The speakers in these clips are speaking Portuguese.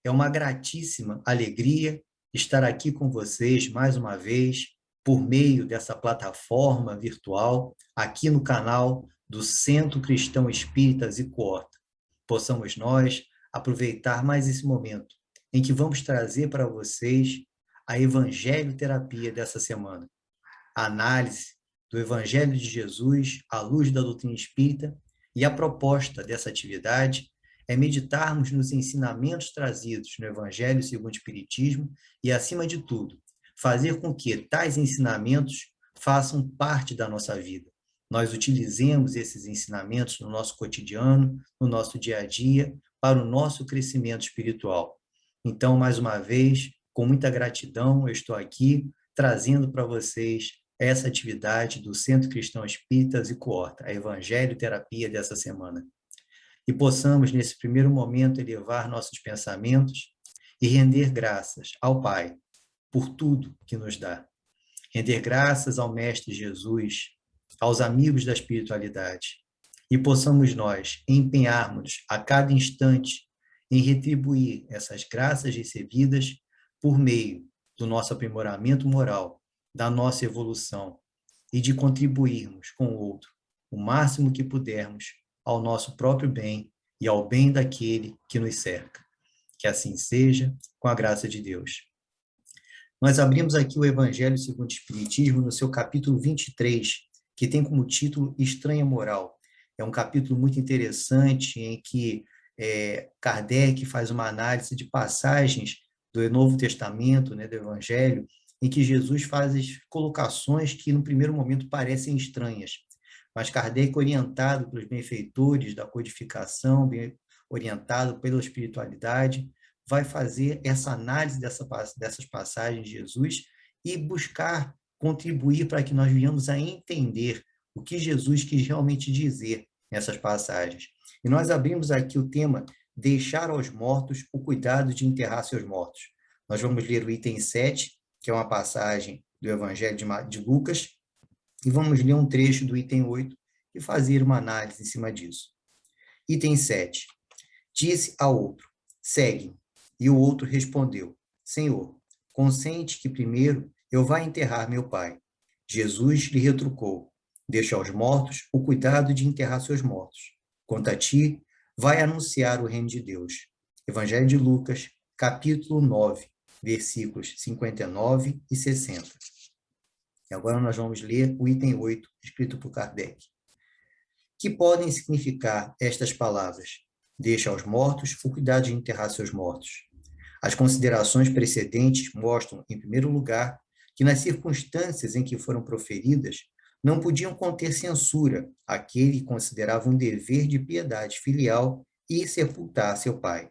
É uma gratíssima alegria estar aqui com vocês mais uma vez, por meio dessa plataforma virtual, aqui no canal do Centro Cristão Espíritas e Coorte. Possamos nós aproveitar mais esse momento em que vamos trazer para vocês a Evangelho Terapia dessa semana. A análise do Evangelho de Jesus à luz da doutrina espírita, e a proposta dessa atividade é meditarmos nos ensinamentos trazidos no Evangelho segundo o Espiritismo e, acima de tudo, fazer com que tais ensinamentos façam parte da nossa vida. Nós utilizemos esses ensinamentos no nosso cotidiano, no nosso dia a dia, para o nosso crescimento espiritual. Então, mais uma vez, com muita gratidão, eu estou aqui trazendo para vocês essa atividade do Centro Cristão Espíritas e Coorte, a Evangelho Terapia dessa semana. E possamos, nesse primeiro momento, elevar nossos pensamentos e render graças ao Pai por tudo que nos dá. Render graças ao Mestre Jesus, aos amigos da espiritualidade, e possamos nós empenharmos a cada instante em retribuir essas graças recebidas por meio do nosso aprimoramento moral, da nossa evolução e de contribuirmos com o outro o máximo que pudermos ao nosso próprio bem e ao bem daquele que nos cerca. Que assim seja, com a graça de Deus. Nós abrimos aqui o Evangelho segundo o Espiritismo no seu capítulo 23, que tem como título Estranha Moral. É um capítulo muito interessante em que Kardec faz uma análise de passagens do Novo Testamento, né, do Evangelho, em que Jesus faz colocações que, no primeiro momento, parecem estranhas. Mas Kardec, orientado pelos benfeitores da codificação, bem orientado pela espiritualidade, vai fazer essa análise dessas passagens de Jesus e buscar contribuir para que nós venhamos a entender o que Jesus quis realmente dizer nessas passagens. E nós abrimos aqui o tema Deixar aos mortos o cuidado de enterrar seus mortos. Nós vamos ler o item 7, que é uma passagem do Evangelho de Lucas, e vamos ler um trecho do item 8 e fazer uma análise em cima disso. Item 7. Disse ao outro, segue-me. E o outro respondeu, Senhor, consente que primeiro eu vá enterrar meu pai. Jesus lhe retrucou, deixa aos mortos o cuidado de enterrar seus mortos. Quanto a ti, vai anunciar o reino de Deus. Evangelho de Lucas, capítulo 9, versículos 59 e 60. E agora nós vamos ler o item 8, escrito por Kardec. Que podem significar estas palavras? Deixa aos mortos o cuidado de enterrar seus mortos. As considerações precedentes mostram, em primeiro lugar, que nas circunstâncias em que foram proferidas, não podiam conter censura àquele que considerava um dever de piedade filial ir sepultar seu pai.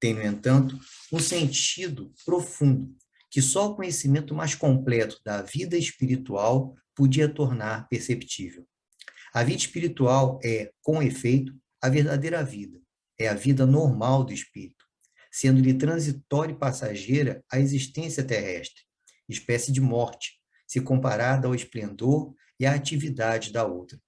Tem, no entanto, um sentido profundo, que só o conhecimento mais completo da vida espiritual podia tornar perceptível. A vida espiritual é, com efeito, a verdadeira vida, é a vida normal do espírito, sendo-lhe transitória e passageira a existência terrestre, espécie de morte, se comparada ao esplendor e à atividade da outra.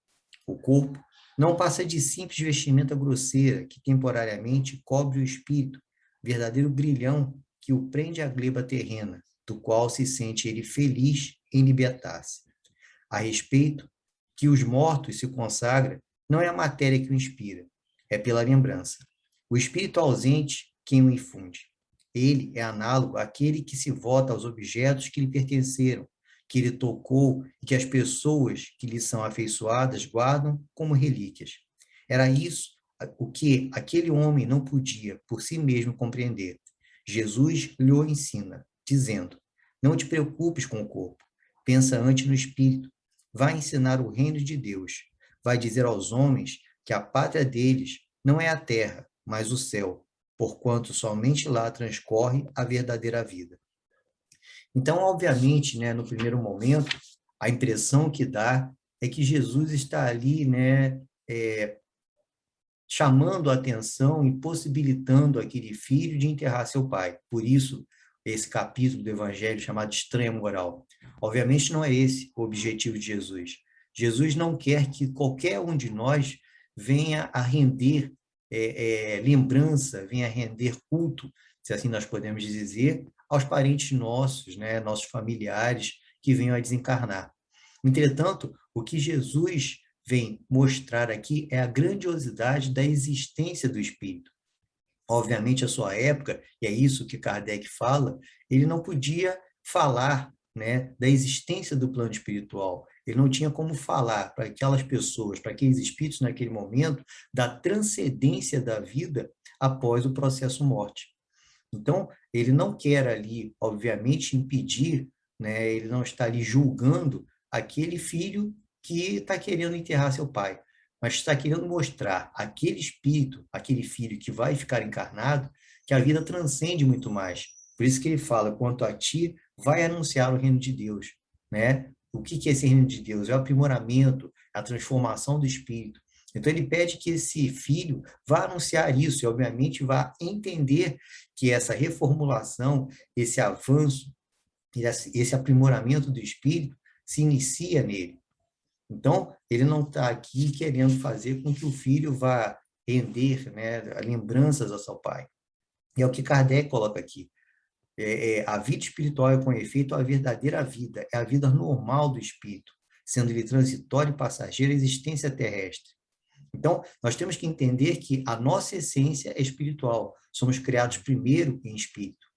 O corpo não passa de simples vestimenta grosseira que temporariamente cobre o espírito, verdadeiro grilhão que o prende à gleba terrena, do qual se sente ele feliz em libertar-se. A respeito que os mortos se consagra, não é a matéria que o inspira, é pela lembrança. O espírito ausente quem o infunde. Ele é análogo àquele que se vota aos objetos que lhe pertenceram, que ele tocou e que as pessoas que lhe são afeiçoadas guardam como relíquias. Era isso o que aquele homem não podia por si mesmo compreender. Jesus lhe o ensina, dizendo, não te preocupes com o corpo, pensa antes no espírito, vai ensinar o reino de Deus, vai dizer aos homens que a pátria deles não é a terra, mas o céu, porquanto somente lá transcorre a verdadeira vida. Então, obviamente, né, no primeiro momento, a impressão que dá é que Jesus está ali, né, chamando a atenção e possibilitando aquele filho de enterrar seu pai. Por isso, esse capítulo do Evangelho chamado Estranha Moral. Obviamente, não é esse o objetivo de Jesus. Jesus não quer que qualquer um de nós venha a render lembrança, venha a render culto se assim nós podemos dizer, aos parentes nossos, né, nossos familiares que venham a desencarnar. Entretanto, o que Jesus vem mostrar aqui é a grandiosidade da existência do espírito. Obviamente, a sua época, e é isso que Kardec fala, ele não podia falar, né, da existência do plano espiritual. Ele não tinha como falar para aquelas pessoas, para aqueles espíritos naquele momento, da transcendência da vida após o processo morte. Então, ele não quer ali, obviamente, impedir, né, ele não está ali julgando aquele filho que está querendo enterrar seu pai, mas está querendo mostrar aquele espírito, aquele filho que vai ficar encarnado, que a vida transcende muito mais. Por isso que ele fala, quanto a ti, vai anunciar o reino de Deus, né? O que é esse reino de Deus? É o aprimoramento, a transformação do espírito. Então ele pede que esse filho vá anunciar isso e, obviamente, vá entender que essa reformulação, esse avanço, esse aprimoramento do espírito se inicia nele. Então, ele não está aqui querendo fazer com que o filho vá render, né, lembranças ao seu pai. E é o que Kardec coloca aqui. A vida espiritual é, com efeito, a verdadeira vida, é a vida normal do espírito, sendo ele transitório e passageiro a existência terrestre. Então, nós temos que entender que a nossa essência é espiritual. Somos criados primeiro em espírito.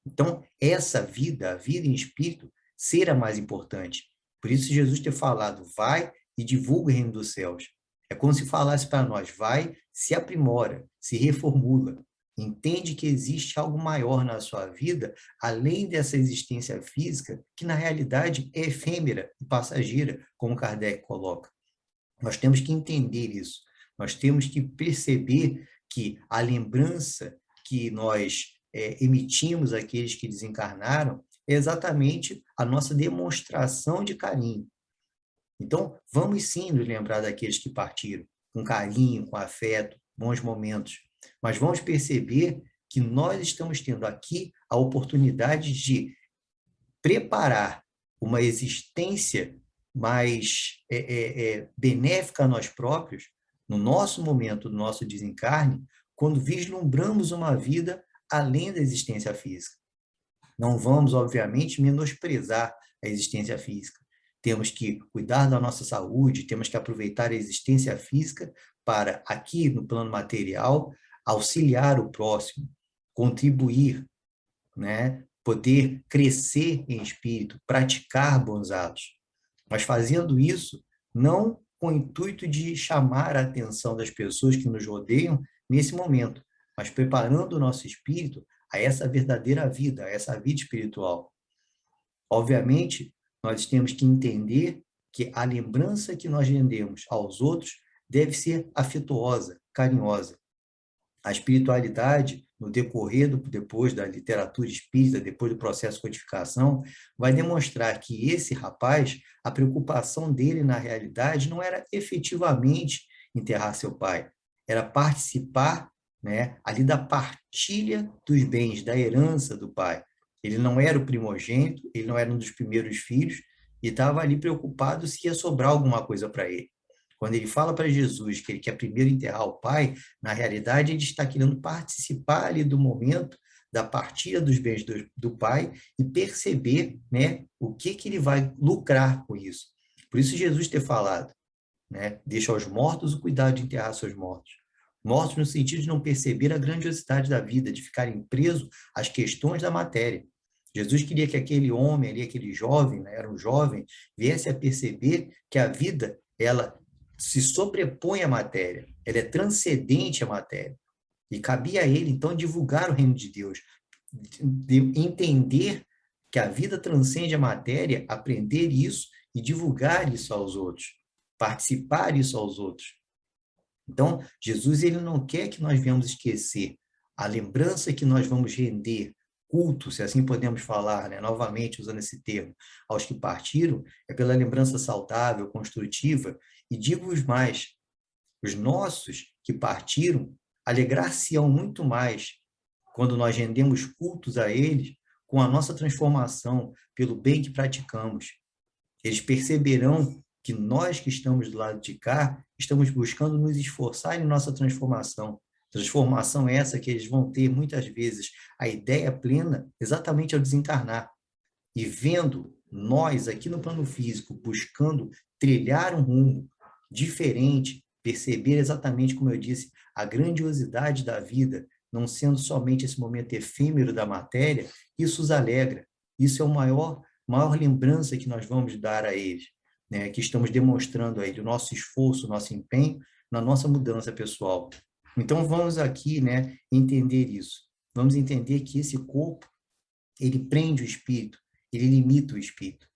Então, essa vida, a vida em espírito, será mais importante. Por isso, Jesus ter falado, vai e divulga o reino dos céus. É como se falasse para nós, vai, se aprimora, se reformula, entende que existe algo maior na sua vida, além dessa existência física, que na realidade é efêmera e passageira, como Kardec coloca. Nós temos que entender isso. Nós temos que perceber que a lembrança que nós emitimos àqueles que desencarnaram é exatamente a nossa demonstração de carinho. Então, vamos sim nos lembrar daqueles que partiram, com carinho, com afeto, bons momentos. Mas vamos perceber que nós estamos tendo aqui a oportunidade de preparar uma existência mais benéfica a nós próprios, no nosso momento, do nosso desencarne, quando vislumbramos uma vida além da existência física. Não vamos, obviamente, menosprezar a existência física. Temos que cuidar da nossa saúde, temos que aproveitar a existência física para, aqui no plano material, auxiliar o próximo, contribuir, né? Poder crescer em espírito, praticar bons atos. Mas fazendo isso, não com o intuito de chamar a atenção das pessoas que nos rodeiam nesse momento, mas preparando o nosso espírito a essa verdadeira vida, a essa vida espiritual. Obviamente, nós temos que entender que a lembrança que nós rendemos aos outros deve ser afetuosa, carinhosa. A espiritualidade, no decorrer depois da literatura espírita, depois do processo de codificação, vai demonstrar que esse rapaz, a preocupação dele na realidade não era efetivamente enterrar seu pai, era participar, né, ali da partilha dos bens, da herança do pai. Ele não era o primogênito, ele não era um dos primeiros filhos, e estava ali preocupado se ia sobrar alguma coisa para ele. Quando ele fala para Jesus que ele quer primeiro enterrar o pai, na realidade ele está querendo participar ali do momento da partilha dos bens do pai e perceber, né, o que ele vai lucrar com isso. Por isso Jesus ter falado, né, deixa aos mortos o cuidado de enterrar seus mortos. Mortos no sentido de não perceber a grandiosidade da vida, de ficarem presos às questões da matéria. Jesus queria que aquele homem ali, aquele jovem, né, era um jovem, viesse a perceber que a vida, ela se sobrepõe à matéria, ela é transcendente à matéria. E cabia a ele, então, divulgar o reino de Deus, entender que a vida transcende a matéria, aprender isso e divulgar isso aos outros, participar isso aos outros. Então, Jesus ele não quer que nós venhamos esquecer a lembrança que nós vamos render, culto, se assim podemos falar, né, novamente usando esse termo, aos que partiram, é pela lembrança saudável, construtiva, e digo-vos mais, os nossos que partiram alegrar-se-ão muito mais quando nós rendemos cultos a eles com a nossa transformação pelo bem que praticamos. Eles perceberão que nós que estamos do lado de cá estamos buscando nos esforçar em nossa transformação, Transformação essa que eles vão ter, muitas vezes, a ideia plena exatamente ao desencarnar. E vendo nós, aqui no plano físico, buscando trilhar um rumo diferente, perceber exatamente, como eu disse, a grandiosidade da vida, não sendo somente esse momento efêmero da matéria, isso os alegra. Isso é a maior lembrança que nós vamos dar a eles, né? Que estamos demonstrando aí o nosso esforço, o nosso empenho na nossa mudança pessoal. Então, vamos aqui, né, entender isso. Vamos entender que esse corpo, ele prende o espírito, ele limita o espírito.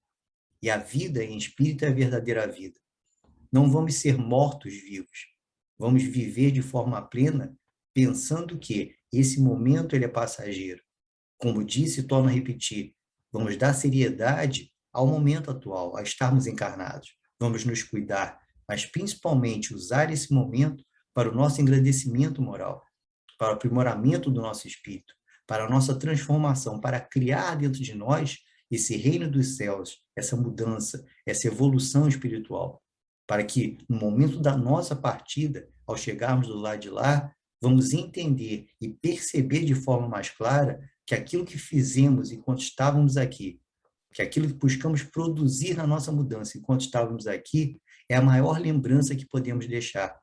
E a vida em espírito é a verdadeira vida. Não vamos ser mortos-vivos. Vamos viver de forma plena, pensando que esse momento ele é passageiro. Como disse, torno a repetir, vamos dar seriedade ao momento atual, a estarmos encarnados. Vamos nos cuidar, mas principalmente usar esse momento para o nosso engrandecimento moral, para o aprimoramento do nosso espírito, para a nossa transformação, para criar dentro de nós esse reino dos céus, essa mudança, essa evolução espiritual, para que no momento da nossa partida, ao chegarmos do lado de lá, vamos entender e perceber de forma mais clara que aquilo que fizemos enquanto estávamos aqui, que aquilo que buscamos produzir na nossa mudança enquanto estávamos aqui, é a maior lembrança que podemos deixar.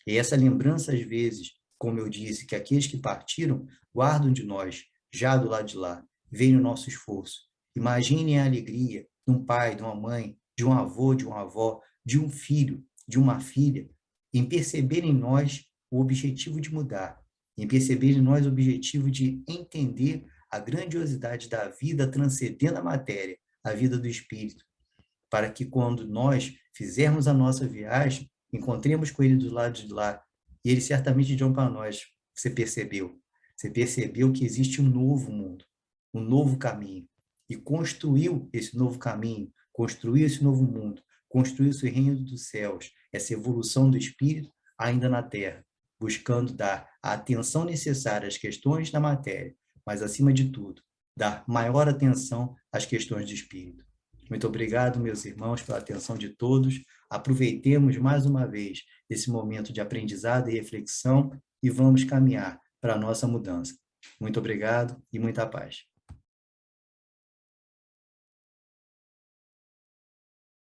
E essa lembrança, às vezes, como eu disse, que aqueles que partiram guardam de nós, já do lado de lá, veem o nosso esforço. Imaginem a alegria de um pai, de uma mãe, de um avô, de uma avó, de um filho, de uma filha, em perceber em nós o objetivo de mudar, em perceber em nós o objetivo de entender a grandiosidade da vida transcendendo a matéria, a vida do espírito, para que quando nós fizermos a nossa viagem, encontremos com ele do lado de lá, e ele certamente dirá para nós, você percebeu que existe um novo mundo, um novo caminho, e construiu esse novo caminho, construiu esse novo mundo, construiu esse reino dos céus, essa evolução do espírito ainda na Terra, buscando dar a atenção necessária às questões da matéria, mas, acima de tudo, dar maior atenção às questões do espírito. Muito obrigado, meus irmãos, pela atenção de todos. Aproveitemos mais uma vez esse momento de aprendizado e reflexão e vamos caminhar para a nossa mudança. Muito obrigado e muita paz.